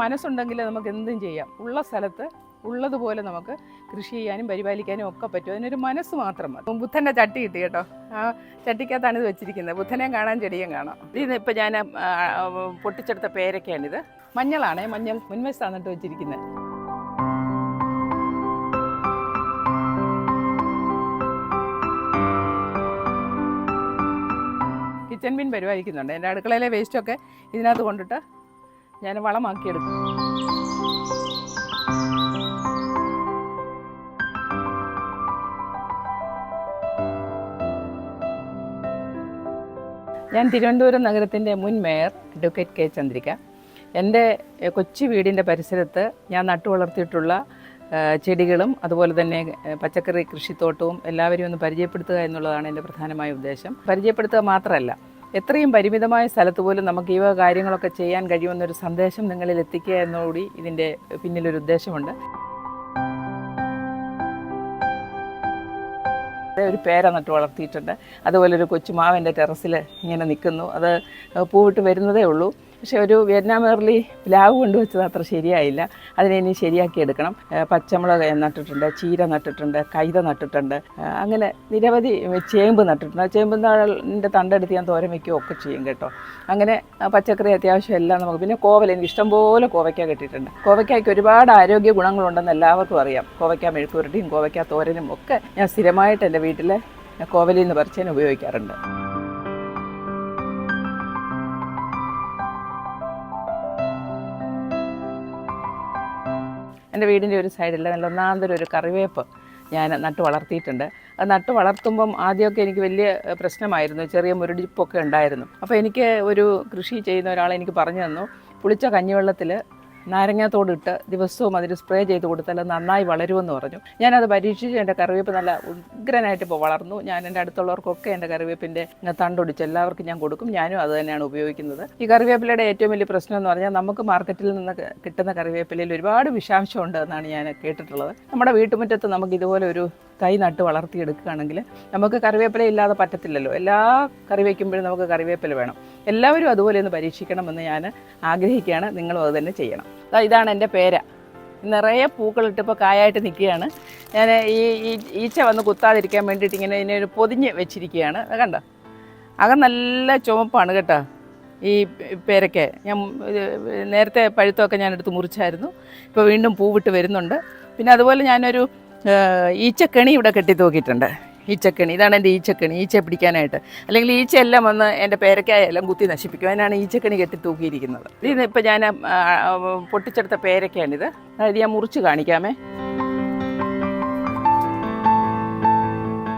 മനസ്സുണ്ടെങ്കിൽ നമുക്ക് എന്തും ചെയ്യാം. ഉള്ള സ്ഥലത്ത് ഉള്ളതുപോലെ നമുക്ക് കൃഷി ചെയ്യാനും പരിപാലിക്കാനും ഒക്കെ പറ്റും. അതിനൊരു മനസ്സ് മാത്രം മതി. ബുദ്ധൻ്റെ ചട്ടി കിട്ടി കേട്ടോ. ആ ചട്ടിക്കകത്താണ് ഇത് വെച്ചിരിക്കുന്നത്. ബുദ്ധനെയും കാണാം, ചെടിയും കാണാം. ഇതിപ്പോൾ ഞാൻ പൊട്ടിച്ചെടുത്ത പേരൊക്കെയാണിത്. മഞ്ഞളാണേ, മഞ്ഞൾ മുൻവശത്താണ് നട്ട് വെച്ചിരിക്കുന്നത്. കിച്ചൺ ബിൻ പരിപാലിക്കുന്നുണ്ട്. എൻ്റെ അടുക്കളയിലെ വേസ്റ്റൊക്കെ ഇതിനകത്ത് കൊണ്ടിട്ട് ഞാൻ വളമാക്കിയെടുക്കും. ഞാൻ തിരുവനന്തപുരം നഗരത്തിൻ്റെ മുൻ മേയർ അഡ്വക്കേറ്റ് കെ ചന്ദ്രിക. എൻ്റെ കൊച്ചു വീടിൻ്റെ പരിസരത്ത് ഞാൻ നട്ടു വളർത്തിയിട്ടുള്ള ചെടികളും അതുപോലെ തന്നെ പച്ചക്കറി കൃഷിത്തോട്ടവും എല്ലാവരെയും ഒന്ന് പരിചയപ്പെടുത്തുക എന്നുള്ളതാണ് എൻ്റെ പ്രധാനമായ ഉദ്ദേശം. പരിചയപ്പെടുത്തുക മാത്രമല്ല, എത്രയും പരിമിതമായ സ്ഥലത്ത് പോലും നമുക്ക് ഈ കാര്യങ്ങളൊക്കെ ചെയ്യാൻ കഴിയുമെന്നൊരു സന്ദേശം നിങ്ങളിൽ എത്തിക്കുക എന്നോടുകൂടി ഇതിൻ്റെ പിന്നിലൊരു ഉദ്ദേശമുണ്ട്. ഒരു പേര നട്ട് വളർത്തിയിട്ടുണ്ട്. അതുപോലെ ഒരു കൊച്ചുമാവ് എൻ്റെ ടെറസിൽ ഇങ്ങനെ നിൽക്കുന്നു. അത് പൂവിട്ട് വരുന്നതേ ഉള്ളൂ. പക്ഷേ ഒരു വിയറ്റ്നാം എർലി പ്ലാവ് കൊണ്ടുവച്ചത് അത്ര ശരിയായില്ല. അതിനെ ഇനി ശരിയാക്കി എടുക്കണം. പച്ചമുളക് നട്ടിട്ടുണ്ട്, ചീര നട്ടിട്ടുണ്ട്, കൈത നട്ടിട്ടുണ്ട്, അങ്ങനെ നിരവധി ചേമ്പ് നട്ടിട്ടുണ്ട്. ചേമ്പിൻ്റെ തണ്ടെടുത്ത് ഞാൻ തോരൻ വയ്ക്കുകയോ ഒക്കെ ചെയ്യും കേട്ടോ. അങ്ങനെ പച്ചക്കറി അത്യാവശ്യം എല്ലാം നമുക്ക്. പിന്നെ കോവൽ, എനിക്ക് ഇഷ്ടംപോലെ കോവയ്ക്ക കിട്ടിയിട്ടുണ്ട്. കോവയ്ക്കയ്ക്ക് ഒരുപാട് ആരോഗ്യ ഗുണങ്ങളുണ്ടെന്ന് എല്ലാവർക്കും അറിയാം. കോവയ്ക്ക മെഴുക്കുവരട്ടിയും കോവയ്ക്ക തോരനും ഒക്കെ ഞാൻ സ്ഥിരമായിട്ട് എൻ്റെ വീട്ടിൽ കോവലിൽ നിന്ന് പറിച്ചതിന് ഉപയോഗിക്കാറുണ്ട്. എൻ്റെ വീടിൻ്റെ ഒരു സൈഡിൽ നല്ല ഒന്നാന്തരം ഒരു കറിവേപ്പ് ഞാൻ നട്ട് വളർത്തിയിട്ടുണ്ട്. അത് നട്ട് വളർത്തുമ്പം ആദ്യമൊക്കെ എനിക്ക് വലിയ പ്രശ്നമായിരുന്നു, ചെറിയ മുരടിപ്പൊക്കെ ഉണ്ടായിരുന്നു. അപ്പോൾ എനിക്ക് ഒരു കൃഷി ചെയ്യുന്ന ഒരാൾ എനിക്ക് പറഞ്ഞു തന്നു, പുളിച്ച കഞ്ഞിവെള്ളത്തിൽ നാരങ്ങാത്തോടിട്ട് ദിവസവും അതിന് സ്പ്രേ ചെയ്ത് കൊടുത്താൽ നന്നായി വളരുമെന്ന് പറഞ്ഞു. ഞാനത് പരീക്ഷിച്ച് എൻ്റെ കറിവേപ്പ് നല്ല ഉഗ്രനായിട്ട് ഇപ്പോൾ വളർന്നു. ഞാൻ എൻ്റെ അടുത്തുള്ളവർക്കൊക്കെ എൻ്റെ കറിവേപ്പിൻ്റെ തണ്ടൊടിച്ച് എല്ലാവർക്കും ഞാൻ കൊടുക്കും. ഞാനും അത് തന്നെയാണ് ഉപയോഗിക്കുന്നത്. ഈ കറിവേപ്പിലയുടെ ഏറ്റവും വലിയ പ്രശ്നം എന്ന് പറഞ്ഞാൽ നമുക്ക് മാർക്കറ്റിൽ നിന്ന് കിട്ടുന്ന കറിവേപ്പിലയിൽ ഒരുപാട് വിഷാംശമുണ്ട് എന്നാണ് ഞാൻ കേട്ടിട്ടുള്ളത്. നമ്മുടെ വീട്ടുമുറ്റത്ത് നമുക്ക് ഇതുപോലെ ഒരു തൈ നട്ട് വളർത്തിയെടുക്കുകയാണെങ്കിൽ നമുക്ക് കറിവേപ്പില ഇല്ലാതെ പറ്റത്തില്ലല്ലോ. എല്ലാ കറി വയ്ക്കുമ്പോഴും നമുക്ക് കറിവേപ്പില വേണം. എല്ലാവരും അതുപോലെ ഒന്ന് പരീക്ഷിക്കണമെന്ന് ഞാൻ ആഗ്രഹിക്കുകയാണ്. നിങ്ങളും അത് തന്നെ ചെയ്യണം. ഇതാണ് എൻ്റെ പേര. നിറയെ പൂക്കളിട്ടിപ്പോൾ കായായിട്ട് നിൽക്കുകയാണ്. ഞാൻ ഈ ഈച്ച വന്ന് കുത്താതിരിക്കാൻ വേണ്ടിയിട്ട് ഇങ്ങനെ ഇതിനെ ഒരു പൊതിഞ്ഞ് വെച്ചിരിക്കുകയാണ്. കണ്ടോ, അകം നല്ല ചുവപ്പാണ് കേട്ടോ. ഈ പേരയ്ക്ക് ഞാൻ നേരത്തെ പഴുത്തമൊക്കെ ഞാനെടുത്ത് മുറിച്ചായിരുന്നു. ഇപ്പോൾ വീണ്ടും പൂവിട്ട് വരുന്നുണ്ട്. പിന്നെ അതുപോലെ ഞാനൊരു ഈച്ചക്കണി ഇവിടെ കെട്ടി തൂക്കിയിട്ടുണ്ട്. ഈച്ചക്കണി, ഇതാണ് എൻ്റെ ഈച്ചക്കണി, ഈച്ചയെ പിടിക്കാനായിട്ട്. അല്ലെങ്കിൽ ഈച്ചയെല്ലാം വന്ന് എൻ്റെ പേരയ്ക്കായെല്ലാം കുത്തി നശിപ്പിക്കും. അതിനാണ് ഈച്ചക്കണി കെട്ടി തൂക്കിയിരിക്കുന്നത്. ഇതിപ്പോൾ ഞാൻ പൊട്ടിച്ചെടുത്ത പേരയ്ക്കാണിത്. അതായത് ഞാൻ മുറിച്ച് കാണിക്കാമേ.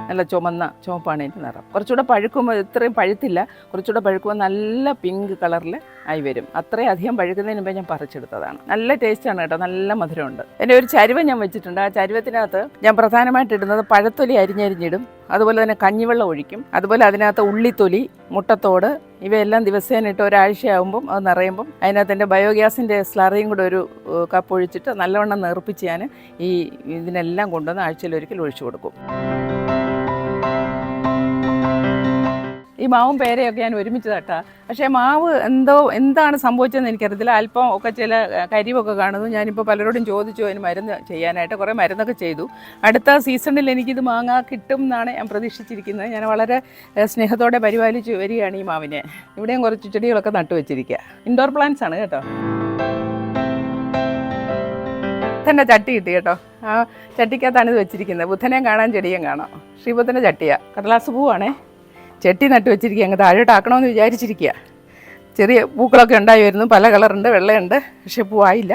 നല്ല ചുവപ്പാണ് എൻ്റെ നിറം. കുറച്ചുകൂടെ പഴുക്കുമ്പോൾ, ഇത്രയും പഴുത്തില്ല, കുറച്ചുകൂടെ പഴുക്കുമ്പോൾ നല്ല പിങ്ക് കളറിൽ ആയി വരും. അത്രയും അധികം പഴുക്കുന്നതിന് മുമ്പേ ഞാൻ പറിച്ചെടുത്തതാണ്. നല്ല ടേസ്റ്റാണ് കേട്ടോ, നല്ല മധുരമുണ്ട്. എൻ്റെ ഒരു ചരുവം ഞാൻ വെച്ചിട്ടുണ്ട്. ആ ചരുവത്തിനകത്ത് ഞാൻ പ്രധാനമായിട്ട് ഇടുന്നത് പഴത്തൊലി അരിഞ്ഞരിഞ്ഞിടും. അതുപോലെ തന്നെ കഞ്ഞിവെള്ളം ഒഴിക്കും. അതുപോലെ അതിനകത്ത് ഉള്ളിത്തൊലി, മുട്ടത്തോട് ഇവയെല്ലാം ദിവസേന ഇട്ട് ഒരാഴ്ചയാകുമ്പം അത് നിറയുമ്പം അതിനകത്ത് എൻ്റെ ബയോഗ്യാസിൻ്റെ സ്ലറിയും കൂടെ ഒരു കപ്പ് ഒഴിച്ചിട്ട് നല്ലവണ്ണം നേർപ്പിച്ച് ഞാൻ ഇതിനെല്ലാം കൊണ്ടുവന്ന് ആഴ്ചയിലൊരിക്കൽ ഒഴിച്ചു കൊടുക്കും. ഈ മാവും പേരയൊക്കെ ഞാൻ ഒരുമിച്ച് തട്ടാം. പക്ഷേ മാവ് എന്താണ് സംഭവിച്ചതെന്ന് എനിക്കറിയത്തില്ല. അല്പം ഒക്കെ ചില കരിവൊക്കെ കാണുന്നു. ഞാനിപ്പോൾ പലരോടും ചോദിച്ചു അതിന് മരുന്ന് ചെയ്യാനായിട്ട്. കുറേ മരുന്നൊക്കെ ചെയ്തു. അടുത്ത സീസണിൽ എനിക്കിത് മാങ്ങ കിട്ടും എന്നാണ് ഞാൻ പ്രതീക്ഷിച്ചിരിക്കുന്നത്. ഞാൻ വളരെ സ്നേഹത്തോടെ പരിപാലിച്ച് വരികയാണ് ഈ മാവിനെ. ഇവിടെയും കുറച്ച് ചെടികളൊക്കെ നട്ടു വെച്ചിരിക്കുക. ഇൻഡോർ പ്ലാന്റ്സ് ആണ് കേട്ടോ. ബുദ്ധൻ്റെ ചട്ടി കിട്ടി കേട്ടോ. ആ ചട്ടിക്കകത്താണ് ഇത് വെച്ചിരിക്കുന്നത്. ബുദ്ധനെയും കാണാൻ, ചെടിയും കാണാം. ശ്രീബുദ്ധൻ്റെ ചട്ടിയാണ്. കടലാസ് പൂവാണേ. ചെട്ടി നട്ട് വെച്ചിരിക്കുക. അങ്ങ് താഴോട്ടാക്കണമെന്ന് വിചാരിച്ചിരിക്കുക. ചെറിയ പൂക്കളൊക്കെ ഉണ്ടായി വരുന്നു. പല കളറുണ്ട്, വെള്ളയുണ്ട്, പക്ഷേ പൂവായില്ല.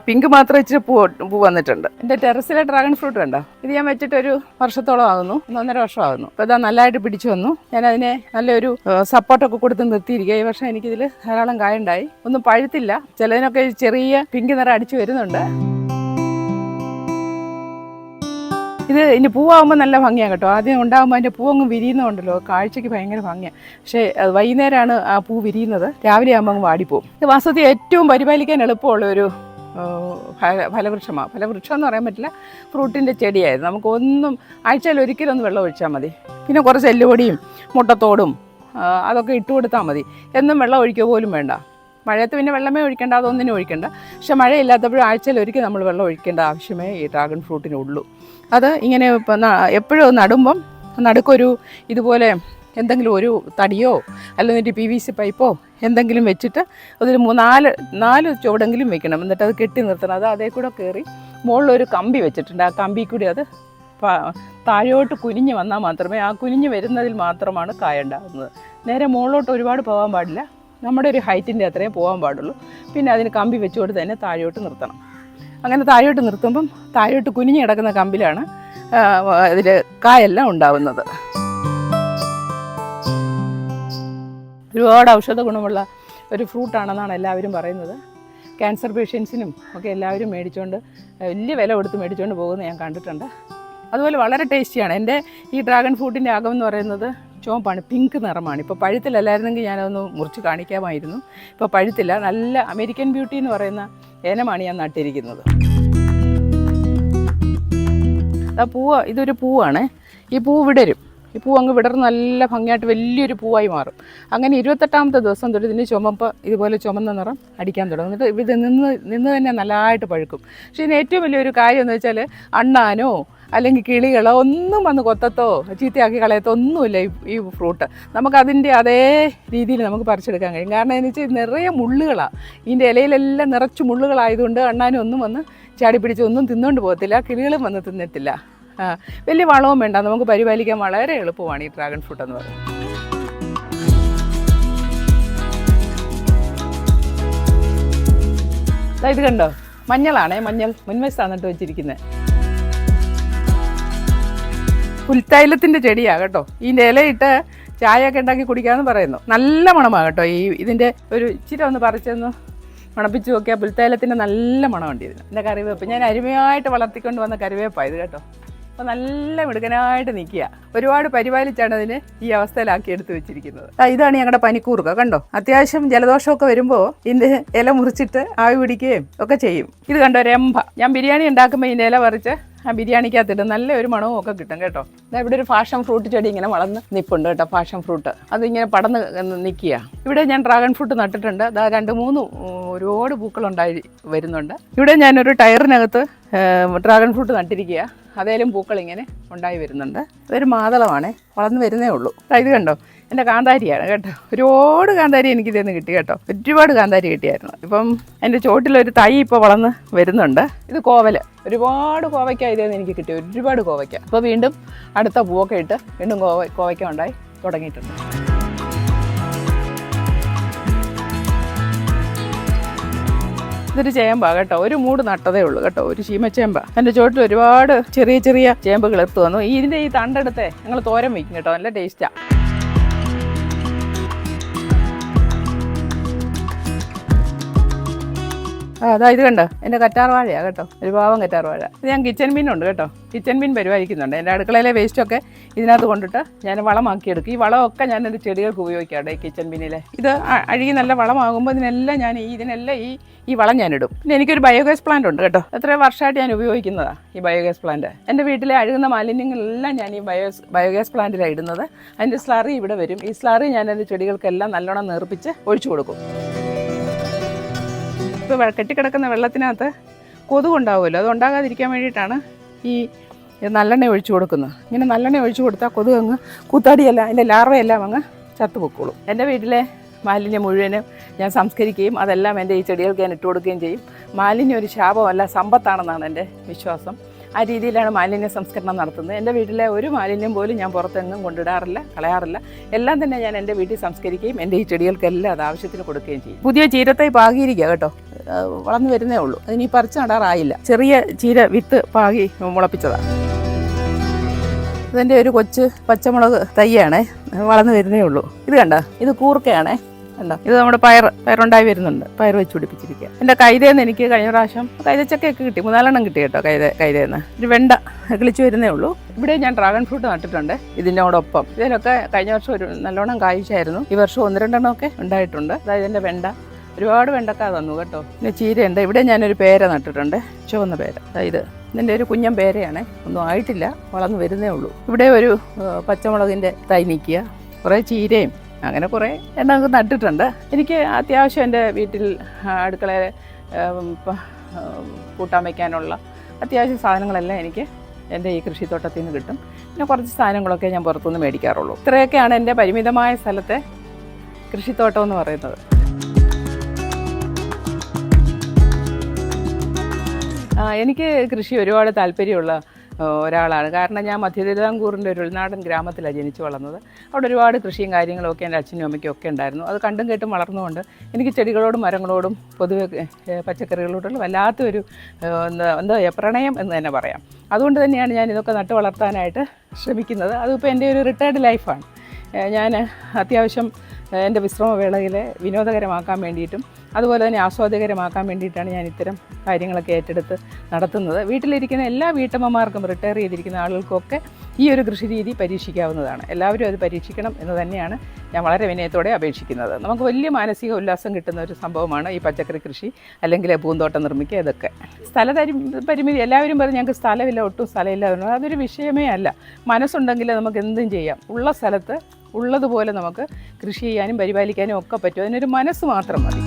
പിങ്ക് മാത്രം ഇച്ചിരി പൂ വന്നിട്ടുണ്ട്. എൻ്റെ ടെറസിലെ ഡ്രാഗൺ ഫ്രൂട്ട് കണ്ടോ. ഇത് ഞാൻ വെച്ചിട്ടൊരു വർഷത്തോളം ആകുന്നു, 1.5 വർഷമാകുന്നു. അപ്പോൾ ഇതാ നല്ലതായിട്ട് പിടിച്ചു വന്നു. ഞാനതിനെ നല്ലൊരു സപ്പോർട്ടൊക്കെ കൊടുത്ത് നിർത്തിയിരിക്കുക. ഈ വർഷം എനിക്കിതിൽ ധാരാളം കായുണ്ടായി. ഒന്നും പഴുത്തില്ല. ചിലതിനൊക്കെ ചെറിയ പിങ്ക് നിറം അടിച്ചു വരുന്നുണ്ട്. ഇത് ഇനി പൂവാകുമ്പോൾ നല്ല ഭംഗിയാണ് കേട്ടോ. ആദ്യം ഉണ്ടാകുമ്പോൾ അതിൻ്റെ പൂവങ്ങ് വിരിയുന്നുണ്ടല്ലോ, കാഴ്ചയ്ക്ക് ഭയങ്കര ഭംഗിയാണ്. പക്ഷേ വൈകുന്നേരമാണ് ആ പൂ വിരിയുന്നത്. രാവിലെ ആകുമ്പോൾ അങ്ങ് വാടിപ്പോവും. ഇത് വാസ്തവത്തിൽ ഏറ്റവും പരിപാലിക്കാൻ എളുപ്പമുള്ള ഒരു ഫലവൃക്ഷമാണ്. ഫലവൃക്ഷം എന്ന് പറയാൻ പറ്റില്ല, ഫ്രൂട്ടിൻ്റെ ചെടിയായിരുന്നു. നമുക്കൊന്നും ആഴ്ചയിൽ ഒരിക്കലൊന്ന് വെള്ളം ഒഴിച്ചാൽ മതി. പിന്നെ കുറച്ച് എല്ലുപൊടിയും മുട്ടത്തോടും അതൊക്കെ ഇട്ട് കൊടുത്താൽ മതി. എന്നും വെള്ളം ഒഴിക്കുക പോലും വേണ്ട. മഴയത്ത് പിന്നെ വെള്ളമേ ഒഴിക്കേണ്ട, അതൊന്നിനും ഒഴിക്കേണ്ട. പക്ഷെ മഴയില്ലാത്തപ്പോഴും ആഴ്ചയിൽ ഒരിക്കൽ നമ്മൾ വെള്ളം ഒഴിക്കേണ്ട ആവശ്യമേ ഈ ഡ്രാഗൺ ഫ്രൂട്ടിനുള്ളൂ. അത് ഇങ്ങനെ എപ്പോഴും നടുമ്പം നടുക്കൊരു ഇതുപോലെ എന്തെങ്കിലും ഒരു തടിയോ അല്ലെങ്കിൽ PVC പൈപ്പോ എന്തെങ്കിലും വെച്ചിട്ട് അതിൽ നാല് ചുവടെങ്കിലും വെക്കണം. എന്നിട്ട് അത് കെട്ടി നിർത്തണം. അത് അതേ കൂടെ കയറി മുകളിലൊരു കമ്പി വെച്ചിട്ടുണ്ട്. ആ കമ്പി കൂടി അത് താഴോട്ട് കുനിഞ്ഞ് വന്നാൽ മാത്രമേ, ആ കുനിഞ്ഞ് വരുന്നതിൽ മാത്രമാണ് കായ ഉണ്ടാകുന്നത്. നേരെ മുകളിലോട്ട് ഒരുപാട് പോകാൻ പാടില്ല, നമ്മുടെ ഒരു ഹൈറ്റിൻ്റെ അത്രയും പോകാൻ പാടുള്ളൂ. പിന്നെ അതിന് കമ്പി വെച്ചുകൊണ്ട് തന്നെ താഴോട്ട് നിർത്തണം. അങ്ങനെ താഴോട്ട് നിർത്തുമ്പം താഴോട്ട് കുനിഞ്ഞ് കിടക്കുന്ന കമ്പിലാണ് ഇതിൽ കായെല്ലാം ഉണ്ടാവുന്നത്. ഒരുപാട് ഔഷധ ഗുണമുള്ള ഒരു ഫ്രൂട്ടാണെന്നാണ് എല്ലാവരും പറയുന്നത്. ക്യാൻസർ പേഷ്യൻസിനും ഒക്കെ എല്ലാവരും മേടിച്ചുകൊണ്ട് വലിയ വില കൊടുത്ത് മേടിച്ചുകൊണ്ട് പോകുന്നത് ഞാൻ കണ്ടിട്ടുണ്ട്. അതുപോലെ വളരെ ടേസ്റ്റിയാണ്. എൻ്റെ ഈ ഡ്രാഗൺ ഫ്രൂട്ടിൻ്റെ അകം എന്ന് പറയുന്നത് ചുവപ്പാണ്, പിങ്ക് നിറമാണ്. ഇപ്പോൾ പഴുത്തിലല്ലായിരുന്നെങ്കിൽ ഞാനതൊന്ന് മുറിച്ച് കാണിക്കാമായിരുന്നു. ഇപ്പോൾ പഴുത്തില്ല. നല്ല അമേരിക്കൻ ബ്യൂട്ടി എന്ന് പറയുന്ന ഇനമാണ് ഞാൻ നട്ടിരിക്കുന്നത്. ആ പൂവ്, ഇതൊരു പൂവാണ്. ഈ പൂവ് വിടരും. ഈ പൂ അങ്ങ് വിടർന്ന് നല്ല ഭംഗിയായിട്ട് വലിയൊരു പൂവായി മാറും. അങ്ങനെ 28ാമത്തെ ദിവസം തൊട്ട് ഇതിന് ചുമപ്പ് ഇതുപോലെ ചുമന്ന നിറം അടിക്കാൻ തുടങ്ങും. എന്നിട്ട് ഇത് നിന്ന് തന്നെ നല്ലതായിട്ട് പഴുക്കും. പക്ഷേ ഇതിന് ഏറ്റവും വലിയൊരു കാര്യം എന്ന് വെച്ചാൽ അണ്ണാനോ അല്ലെങ്കിൽ കിളികളോ ഒന്നും വന്ന് കൊത്തത്തോ ചീത്തയാക്കി കളയത്തോ ഒന്നുമില്ല ഈ ഫ്രൂട്ട്. നമുക്കതിൻ്റെ അതേ രീതിയിൽ നമുക്ക് പറിച്ചെടുക്കാൻ കഴിയും. കാരണം എന്ന് വെച്ചാൽ നിറയെ മുള്ളുകളാണ്. ഇതിൻ്റെ ഇലയിലെല്ലാം നിറച്ച് മുള്ളുകളായതുകൊണ്ട് അണ്ണാനും ഒന്നും വന്ന് ചാടി പിടിച്ച് ഒന്നും തിന്നുകൊണ്ട് പോകത്തില്ല, കിളികളും വന്ന് തിന്നത്തില്ല. വലിയ വളവും വേണ്ട, നമുക്ക് പരിപാലിക്കാൻ വളരെ എളുപ്പമാണ് ഈ ഡ്രാഗൺ ഫ്രൂട്ട് എന്ന് പറയുന്നത്. ഇത് കണ്ടോ, മഞ്ഞളാണേ, മഞ്ഞൾ മുൻവശത്താണ് നട്ട് വെച്ചിരിക്കുന്നത്. പുൽത്തൈലത്തിൻ്റെ ചെടിയാണ് കേട്ടോ. ഇതിൻ്റെ ഇലയിട്ട് ചായയൊക്കെ ഉണ്ടാക്കി കുടിക്കാമെന്ന് പറയുന്നു. നല്ല മണമാണ് കേട്ടോ. ഇതിൻ്റെ ഒരു ഇച്ചിരി ഒന്ന് പറിച്ചൊന്ന് മണപ്പിച്ച് നോക്കിയാൽ പുൽത്തൈലത്തിൻ്റെ നല്ല മണമുണ്ട് ഇതിന്. എൻ്റെ കറിവേപ്പ് ഞാൻ അരുമയായിട്ട് വളർത്തിക്കൊണ്ട് വന്ന കറിവേപ്പാണ് ഇത് കേട്ടോ. അപ്പോൾ നല്ല മിടുക്കനായിട്ട് നിൽക്കുക. ഒരുപാട് പരിപാലിച്ചാണ് അതിനെ ഈ അവസ്ഥയിലാക്കി എടുത്ത് വെച്ചിരിക്കുന്നത്. ഇതാണ് ഞങ്ങളുടെ പനിക്കൂർക്ക. കണ്ടോ, അത്യാവശ്യം ജലദോഷമൊക്കെ വരുമ്പോൾ ഇതിൻ്റെ ഇല മുറിച്ചിട്ട് ആവി പിടിക്കുകയും ഒക്കെ ചെയ്യും. ഇത് കണ്ടോ, രംഭ. ഞാൻ ബിരിയാണി ഉണ്ടാക്കുമ്പോൾ ഇതിൻ്റെ ഇല പറിച്ച് ആ ബിരിയാണിക്കകത്തിട്ട് നല്ല ഒരു മണവും ഒക്കെ കിട്ടും കേട്ടോ. ഇവിടെ ഒരു പാഷൻ ഫ്രൂട്ട് ചെടി ഇങ്ങനെ വളർന്ന് നിൽപ്പുണ്ട് കേട്ടോ. പാഷൻ ഫ്രൂട്ട് അതിങ്ങനെ പടന്ന് നിൽക്കുക. ഇവിടെ ഞാൻ ഡ്രാഗൺ ഫ്രൂട്ട് നട്ടിട്ടുണ്ട്. അതാ 2-3 ഒരുപാട് പൂക്കളുണ്ടായി വരുന്നുണ്ട്. ഇവിടെ ഞാനൊരു ടയറിനകത്ത് ഡ്രാഗൺ ഫ്രൂട്ട് നട്ടിരിക്കുക. അതേലും പൂക്കൾ ഇങ്ങനെ ഉണ്ടായി വരുന്നുണ്ട്. ഇതൊരു മാതളമാണ്, വളർന്നു വരുന്നേ ഉള്ളൂ. ഇത് കണ്ടോ, എൻ്റെ കാന്താരിയാണ് കേട്ടോ. ഒരുപാട് കാന്താരി എനിക്കിതെന്ന് കിട്ടി കേട്ടോ. ഒരുപാട് കാന്താരി കിട്ടിയായിരുന്നു. ഇപ്പം എൻ്റെ ചോട്ടിലൊരു തൈ ഇപ്പോൾ വളർന്ന് വരുന്നുണ്ട്. ഇത് കോവൽ. ഒരുപാട് കോവയ്ക്ക ഇതെന്ന് എനിക്ക് കിട്ടി, ഒരുപാട് കോവയ്ക്ക. അപ്പോൾ വീണ്ടും അടുത്ത പൂവൊക്കെ ഇട്ട് വീണ്ടും കോവയ്ക്ക ഉണ്ടായി തുടങ്ങിയിട്ടുണ്ട്. ഇതൊരു ചേമ്പാണ് കേട്ടോ. ഒരു മൂട് നട്ടതേ ഉള്ളൂ കേട്ടോ, ഒരു ചീമച്ചേമ്പ. എൻ്റെ ചോട്ടിൽ ഒരുപാട് ചെറിയ ചെറിയ ചേമ്പുകൾ എടുത്തു വന്നു. ഇതിൻ്റെ ഈ തണ്ടെടുത്ത് ഞങ്ങൾ തോരൻ വയ്ക്കും കേട്ടോ, നല്ല ടേസ്റ്റാണ്. അതാ ഇത് കണ്ടോ, എൻ്റെ കറ്റാർ വാഴയാണ് കേട്ടോ, ഒരു പാവം കറ്റാർ വാഴ. ഇത് ഞാൻ കിച്ചൺ ബിന്നുണ്ട് കേട്ടോ, കിച്ചൺ ബിൻ പരിപാലിക്കുന്നുണ്ട്. എൻ്റെ അടുക്കളയിലെ വേസ്റ്റൊക്കെ ഇതിനകത്ത് കൊണ്ടിട്ട് ഞാൻ വളമാക്കിയെടുക്കും. ഈ വളമൊക്കെ ഞാൻ എൻ്റെ ചെടികൾക്ക് ഉപയോഗിക്കാറുണ്ട് ഈ കിച്ചൺ ബിന്നിലെ. ഇത് അഴുകി നല്ല വളമാകുമ്പോൾ ഇതിനെല്ലാം ഞാൻ ഈ വളം ഞാനിടും. പിന്നെ എനിക്കൊരു ബയോഗ്യാസ് പ്ലാന്റ് ഉണ്ട് കേട്ടോ. എത്ര വർഷമായിട്ട് ഞാൻ ഉപയോഗിക്കുന്നതാണ് ഈ ബയോഗ്യാസ് പ്ലാന്റ്. എൻ്റെ വീട്ടിലെ അഴുകുന്ന മാലിന്യങ്ങളെല്ലാം ഞാൻ ഈ ബയോഗ്യാസ് പ്ലാന്റിലാണ് ഇടുന്നത്. അതിൻ്റെ സ്ലറി ഇവിടെ വരും. ഈ സ്ലറി ഞാൻ എൻ്റെ ചെടികൾക്കെല്ലാം നല്ലോണം നേർപ്പിച്ച് ഒഴിച്ചു കൊടുക്കും. ഇപ്പോൾ കെട്ടിക്കിടക്കുന്ന വെള്ളത്തിനകത്ത് കൊതുകുണ്ടാവുമല്ലോ, അത് ഉണ്ടാകാതിരിക്കാൻ വേണ്ടിയിട്ടാണ് ഈ നല്ലെണ്ണ ഒഴിച്ചു കൊടുക്കുന്നത്. ഇങ്ങനെ നല്ലെണ്ണ ഒഴിച്ചു കൊടുത്താൽ കൊതുക് അങ്ങ് കൂത്താടിയല്ല, അതിൻ്റെ ലാർവയെല്ലാം അങ്ങ് ചത്തുപൊക്കോളും. എൻ്റെ വീട്ടിലെ മാലിന്യം മുഴുവനും ഞാൻ സംസ്കരിക്കുകയും അതെല്ലാം എൻ്റെ ഈ ചെടികൾക്ക് ഞാൻ ഇട്ട് കൊടുക്കുകയും ചെയ്യും. മാലിന്യം ഒരു ശാപമല്ല, സമ്പത്താണെന്നാണ് എൻ്റെ വിശ്വാസം. ആ രീതിയിലാണ് മാലിന്യ സംസ്കരണം നടത്തുന്നത്. എൻ്റെ വീട്ടിലെ ഒരു മാലിന്യം പോലും ഞാൻ പുറത്തെങ്ങും കൊണ്ടിടാറില്ല, കളയാറില്ല. എല്ലാം തന്നെ ഞാൻ എൻ്റെ വീട്ടിൽ സംസ്കരിക്കുകയും എൻ്റെ ഈ ചെടികൾക്കെല്ലാം അത് ആവശ്യത്തിന് കൊടുക്കുകയും ചെയ്യും. പുതിയ ചീരത്തൈ പാകിയിരിക്കുക കേട്ടോ, വളർന്നു വരുന്നേ ഉള്ളൂ. അതിനി പറിച്ച് നടാറായില്ല. ചെറിയ ചീര വിത്ത് പാകി മുളപ്പിച്ചതാണ്. ഇതിൻ്റെ ഒരു കൊച്ചു പച്ചമുളക് തൈയാണേ, വളർന്നു വരുന്നേ ഉള്ളൂ. ഇത് കണ്ടോ, ഇത് കൂർക്കയാണേ, കണ്ടോ. ഇത് നമ്മുടെ പയറുണ്ടായി വരുന്നുണ്ട്, പയർ വെച്ച് പിടിപ്പിച്ചിരിക്കുക. എൻ്റെ കൈതേന്ന് എനിക്ക് കഴിഞ്ഞ പ്രാവശ്യം കൈതച്ചക്കയൊക്കെ കിട്ടി, 3-4 കിട്ടി കേട്ടോ കൈതേന്ന്. ഒരു വെണ്ട കിളിച്ചു വരുന്നേ ഉള്ളൂ. ഇവിടെ ഞാൻ ഡ്രാഗൺ ഫ്രൂട്ട് നട്ടിട്ടുണ്ട് ഇതിനോടൊപ്പം. ഇതിലൊക്കെ കഴിഞ്ഞ വർഷം ഒരു നല്ലോണം കായ്ച്ചായിരുന്നു. ഈ വർഷം 1-2 ഒക്കെ ഉണ്ടായിട്ടുണ്ട്. അതായത് എൻ്റെ വെണ്ട ഒരുപാട് വെണ്ടക്ക തന്നു കേട്ടോ. പിന്നെ ചീരയുണ്ട്. ഇവിടെ ഞാനൊരു പേര നട്ടിട്ടുണ്ട്, ചുവന്ന പേര. അതായത് ഇതിൻ്റെ ഒരു കുഞ്ഞൻ പേരയാണ്, ഒന്നും ആയിട്ടില്ല, വളർന്നു വരുന്നേ ഉള്ളൂ. ഇവിടെ ഒരു പച്ചമുളകിൻ്റെ തൈ നിൽക്കുക, കുറേ ചീരയും അങ്ങനെ കുറേ എണ്ണമൊക്കെ നട്ടിട്ടുണ്ട്. എനിക്ക് അത്യാവശ്യം എൻ്റെ വീട്ടിൽ അടുക്കളയിൽ കൂട്ടാൻ വയ്ക്കാനുള്ള അത്യാവശ്യ സാധനങ്ങളെല്ലാം എനിക്ക് എൻ്റെ ഈ കൃഷിത്തോട്ടത്തിൽ നിന്ന് കിട്ടും. പിന്നെ കുറച്ച് സാധനങ്ങളൊക്കെ ഞാൻ പുറത്തുനിന്ന് മേടിക്കാറുള്ളൂ. ഇത്രയൊക്കെയാണ് എൻ്റെ പരിമിതമായ സ്ഥലത്തെ കൃഷിത്തോട്ടം എന്ന് പറയുന്നത്. എനിക്ക് കൃഷി ഒരുപാട് താല്പര്യമുള്ള ഒരാളാണ്. കാരണം ഞാൻ മധ്യ തിരുവിതാംകൂറിൻ്റെ ഒരു ഉൾനാടൻ ഗ്രാമത്തിലാണ് ജനിച്ചു വളർന്നത്. അവിടെ ഒരുപാട് കൃഷിയും കാര്യങ്ങളൊക്കെ എൻ്റെ അച്ഛനും അമ്മയ്ക്കും ഒക്കെ ഉണ്ടായിരുന്നു. അത് കണ്ടും കേട്ടും വളർന്നുകൊണ്ട് എനിക്ക് ചെടികളോടും മരങ്ങളോടും പൊതുവെ പച്ചക്കറികളോടുള്ള വല്ലാത്തൊരു എന്താ പ്രണയം എന്ന് തന്നെ പറയാം. അതുകൊണ്ട് തന്നെയാണ് ഞാൻ ഇതൊക്കെ നട്ട് വളർത്താനായിട്ട് ശ്രമിക്കുന്നത്. അതിപ്പോൾ എൻ്റെ ഒരു റിട്ടയർഡ് ലൈഫാണ്. ഞാൻ അത്യാവശ്യം എൻ്റെ വിശ്രമവേളയിൽ വിനോദകരമാക്കാൻ വേണ്ടിയിട്ടും അതുപോലെ തന്നെ ആസ്വാദ്യകരമാക്കാൻ വേണ്ടിയിട്ടാണ് ഞാൻ ഇത്തരം കാര്യങ്ങളൊക്കെ ഏറ്റെടുത്ത് നടത്തുന്നത്. വീട്ടിലിരിക്കുന്ന എല്ലാ വീട്ടമ്മമാർക്കും, റിട്ടയർ ചെയ്തിരിക്കുന്ന ആളുകൾക്കൊക്കെ ഈ ഒരു കൃഷി രീതി പരീക്ഷിക്കാവുന്നതാണ്. എല്ലാവരും അത് പരീക്ഷിക്കണം എന്ന് തന്നെയാണ് ഞാൻ വളരെ വിനയത്തോടെ അപേക്ഷിക്കുന്നത്. നമുക്ക് വലിയ മാനസിക ഉല്ലാസം കിട്ടുന്ന ഒരു സംഭവമാണ് ഈ പച്ചക്കറി കൃഷി അല്ലെങ്കിൽ പൂന്തോട്ടം നിർമ്മിക്കുക. ഇതൊക്കെ പരിമിതി. എല്ലാവരും പറഞ്ഞ് ഞങ്ങൾക്ക് സ്ഥലമില്ല, ഒട്ടും സ്ഥലമില്ല. അതൊരു വിഷയമേ അല്ല. മനസ്സുണ്ടെങ്കിൽ നമുക്ക് എന്തും ചെയ്യാം. ഉള്ള സ്ഥലത്ത് ഉള്ളതുപോലെ നമുക്ക് കൃഷി ചെയ്യാനും പരിപാലിക്കാനും ഒക്കെ പറ്റും. അതിനൊരു മനസ്സ് മാത്രം മതി.